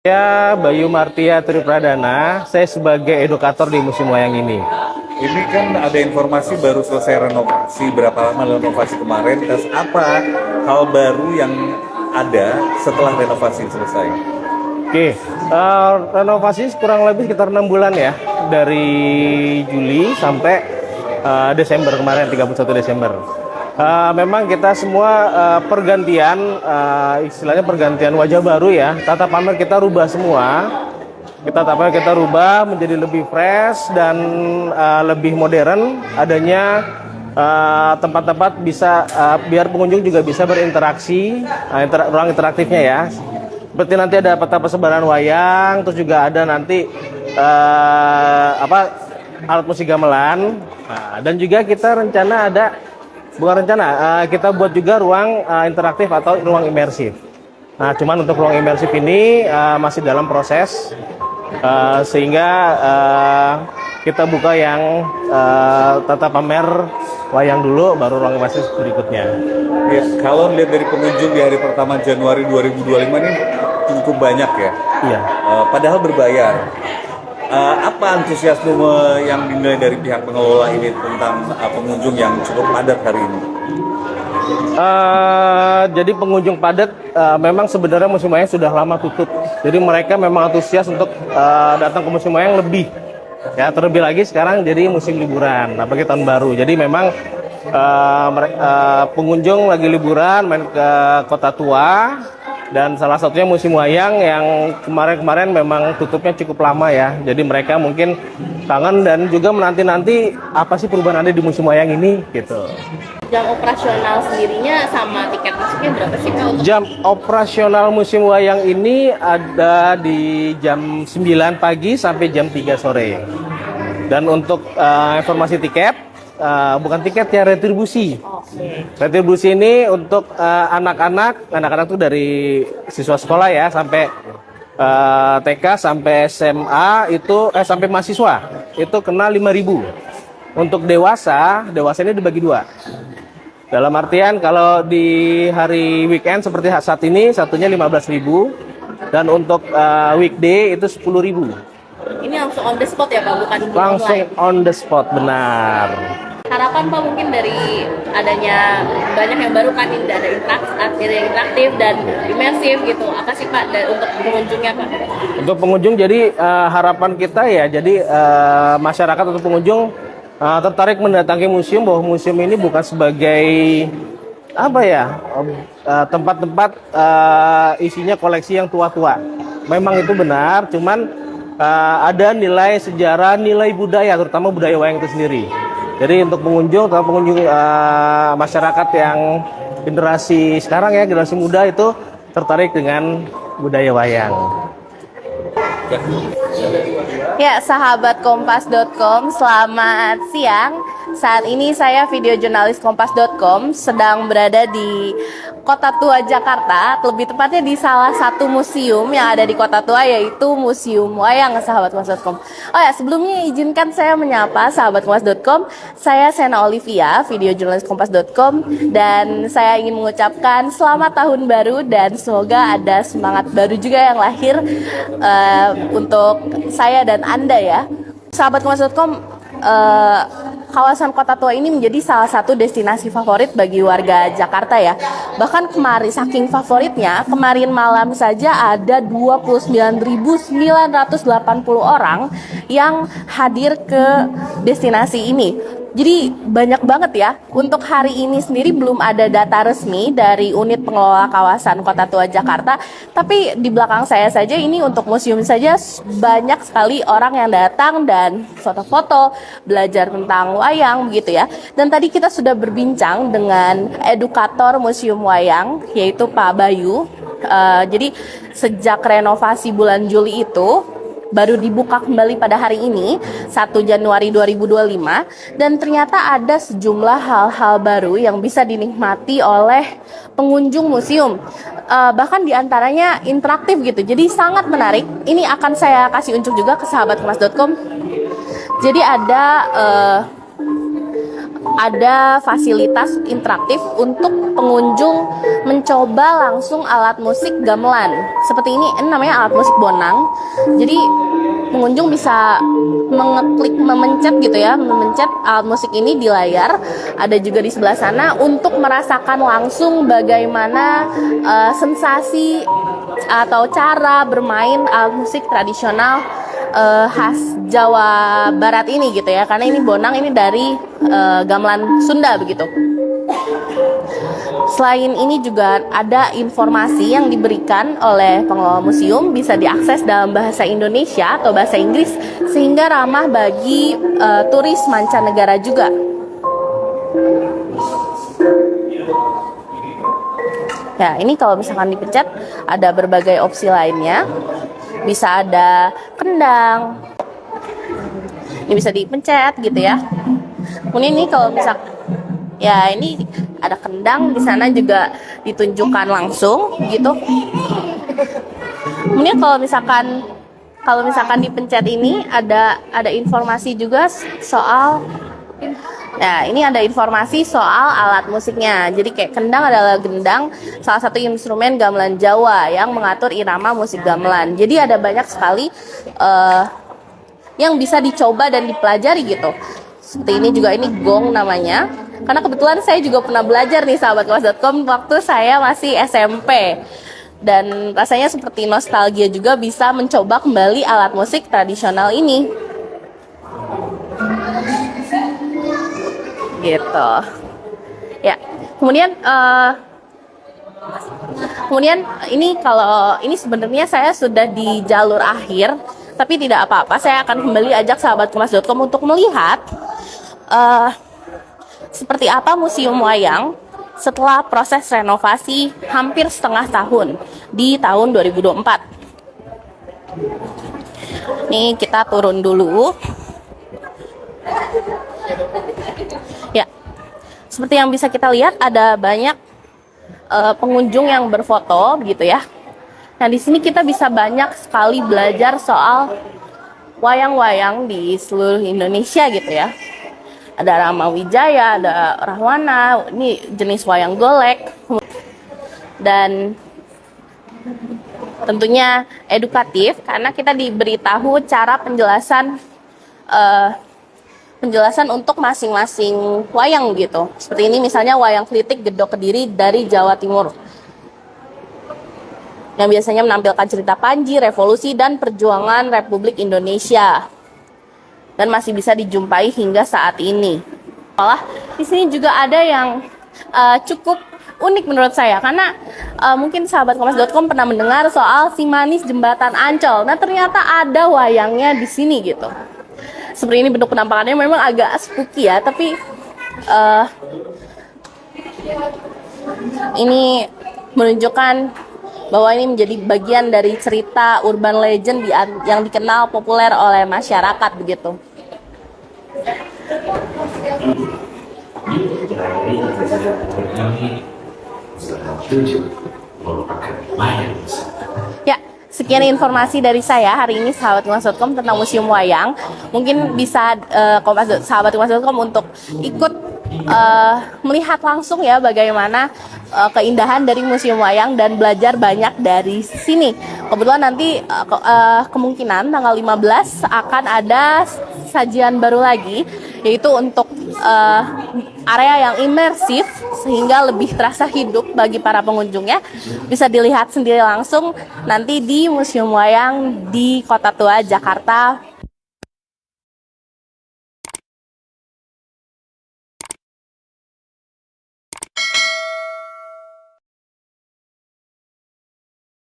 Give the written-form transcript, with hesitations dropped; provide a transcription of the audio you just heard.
Saya Bayu Martia Tripradana, saya sebagai edukator di Museum Wayang ini. Ini kan ada informasi baru selesai renovasi, berapa lama renovasi kemarin, terus apa hal baru yang ada setelah renovasi selesai? Oke, renovasi kurang lebih sekitar 6 bulan ya, dari Juli sampai Desember kemarin, 31 Desember. Memang kita semua pergantian, istilahnya pergantian wajah baru ya, tata pamer kita rubah semua. Kita rubah menjadi lebih fresh dan lebih modern. Adanya tempat-tempat bisa biar pengunjung juga bisa berinteraksi, ruang interaktifnya ya. Seperti nanti ada peta persebaran wayang, terus juga ada nanti alat musik gamelan. Dan juga kita kita buat juga ruang interaktif atau ruang imersif. Nah, cuman untuk ruang imersif ini masih dalam proses. Sehingga kita buka yang tata pamer wayang dulu, baru ruang imersif berikutnya. Ya, kalau lihat dari pengunjung di hari pertama Januari 2025 ini cukup banyak ya. Iya. Padahal berbayar. Apa antusiasme yang dinilai dari pihak pengelola ini tentang pengunjung yang cukup padat hari ini? Jadi pengunjung padat memang sebenarnya Museum Wayang sudah lama tutup. Jadi mereka memang antusias untuk datang ke Museum Wayang lebih. Ya, terlebih lagi sekarang jadi musim liburan, apalagi tahun baru. Jadi memang pengunjung lagi liburan main ke Kota Tua, dan salah satunya Museum Wayang yang kemarin memang tutupnya cukup lama ya. Jadi mereka mungkin kangen dan juga menanti-nanti apa sih perubahan ada di Museum Wayang ini gitu. Jam operasional sendirinya sama tiket masuknya berapa sih Kak? Jam operasional Museum Wayang ini ada di jam 9 pagi sampai jam 3 sore. Dan untuk informasi tiket, bukan tiket ya, retribusi. Retribusi ini untuk anak-anak itu dari siswa sekolah ya, sampai TK sampai SMA itu sampai mahasiswa itu kena 5.000. Untuk dewasa ini dibagi dua. Dalam artian kalau di hari weekend seperti saat ini satunya 15.000, dan untuk weekday itu 10.000. Ini langsung on the spot ya Pak, bukan Langsung online. on the spot, benar. Harapan Pak mungkin dari adanya banyak yang baru kan, ada interaktif dan imersif gitu. Apa sih Pak untuk pengunjungnya Pak? Untuk pengunjung jadi harapan kita ya, jadi masyarakat atau pengunjung tertarik mendatangi museum, bahwa museum ini bukan sebagai tempat-tempat isinya koleksi yang tua-tua. Memang itu benar, cuman ada nilai sejarah, nilai budaya, terutama budaya wayang itu sendiri. Jadi untuk pengunjung masyarakat yang generasi sekarang ya, generasi muda itu tertarik dengan budaya wayang. Ya, sahabat Kompas.com, selamat siang. Saat ini saya video jurnalis Kompas.com sedang berada di Kota Tua Jakarta, lebih tepatnya di salah satu museum yang ada di Kota Tua, yaitu Museum Wayang, sahabat Kompas.com. Oh ya, sebelumnya izinkan saya menyapa sahabat Kompas.com. Saya Sena Olivia, video jurnalis Kompas.com, dan saya ingin mengucapkan selamat tahun baru dan semoga ada semangat baru juga yang lahir untuk saya dan Anda ya. Sahabat Kompas.com, kawasan Kota Tua ini menjadi salah satu destinasi favorit bagi warga Jakarta ya. Bahkan kemarin, saking favoritnya, kemarin malam saja ada 29.980 orang yang hadir ke destinasi ini. Jadi banyak banget ya. Untuk hari ini sendiri belum ada data resmi dari unit pengelola kawasan Kota Tua Jakarta. Tapi di belakang saya saja ini untuk museum saja banyak sekali orang yang datang dan foto-foto, belajar tentang wayang begitu ya. Dan tadi kita sudah berbincang dengan edukator Museum Wayang, yaitu Pak Bayu. Jadi sejak renovasi bulan Juli itu baru dibuka kembali pada hari ini 1 Januari 2025, dan ternyata ada sejumlah hal-hal baru yang bisa dinikmati oleh pengunjung museum. Bahkan diantaranya interaktif gitu, jadi sangat menarik. Ini akan saya kasih unjuk juga ke sahabat Kompas.com. Jadi ada ada fasilitas interaktif untuk pengunjung mencoba langsung alat musik gamelan. Seperti ini namanya alat musik bonang. Jadi pengunjung bisa memencet gitu ya, memencet alat musik ini di layar. Ada juga di sebelah sana untuk merasakan langsung bagaimana sensasi atau cara bermain alat musik tradisional khas Jawa Barat ini gitu ya, karena ini bonang ini dari gamelan Sunda begitu. Selain ini juga ada informasi yang diberikan oleh pengelola museum, bisa diakses dalam bahasa Indonesia atau bahasa Inggris sehingga ramah bagi turis mancanegara juga. Ya, ini kalau misalkan dipencet ada berbagai opsi lainnya. Bisa ada kendang. Ini bisa dipencet gitu ya. Kemudian ini kalau misal ya ini ada kendang, di sana juga ditunjukkan langsung gitu. Kemudian kalau misalkan dipencet ini ada informasi juga soal. Nah, ini ada informasi soal alat musiknya. Jadi kayak kendang adalah gendang, salah satu instrumen gamelan Jawa yang mengatur irama musik gamelan. Jadi ada banyak sekali yang bisa dicoba dan dipelajari gitu. Seperti ini juga, ini gong namanya. Karena kebetulan saya juga pernah belajar nih sahabatkompas.com waktu saya masih SMP. Dan rasanya seperti nostalgia juga bisa mencoba kembali alat musik tradisional ini. Gitu. Ya. Kemudian ini sebenarnya saya sudah di jalur akhir, tapi tidak apa-apa, saya akan kembali ajak sahabatkompas.com untuk melihat seperti apa Museum Wayang setelah proses renovasi hampir setengah tahun di tahun 2024. Nih kita turun dulu. Ya, seperti yang bisa kita lihat ada banyak pengunjung yang berfoto gitu ya. Nah, di sini kita bisa banyak sekali belajar soal wayang-wayang di seluruh Indonesia gitu ya. Ada Rama Wijaya, ada Rahwana, ini jenis wayang golek. Dan tentunya edukatif karena kita diberitahu cara penjelasan untuk masing-masing wayang gitu. Seperti ini misalnya wayang Klitik Gedok Kediri dari Jawa Timur, yang biasanya menampilkan cerita Panji, revolusi, dan perjuangan Republik Indonesia. Dan masih bisa dijumpai hingga saat ini. Malah di sini juga ada yang cukup unik menurut saya, karena mungkin sahabatkompas.com pernah mendengar soal Si Manis Jembatan Ancol. Nah, ternyata ada wayangnya di sini gitu. Seperti ini bentuk penampakannya, memang agak spooky ya, tapi ini menunjukkan bahwa ini menjadi bagian dari cerita urban legend yang dikenal populer oleh masyarakat begitu. Ya, sekian informasi dari saya hari ini sahabatkompas.com tentang Museum Wayang. Mungkin bisa sahabatkompas.com untuk ikut melihat langsung ya bagaimana keindahan dari Museum Wayang dan belajar banyak dari sini. Kebetulan nanti kemungkinan tanggal 15 akan ada sajian baru lagi, yaitu untuk area yang imersif sehingga lebih terasa hidup bagi para pengunjungnya. Bisa dilihat sendiri langsung nanti di Museum Wayang di Kota Tua, Jakarta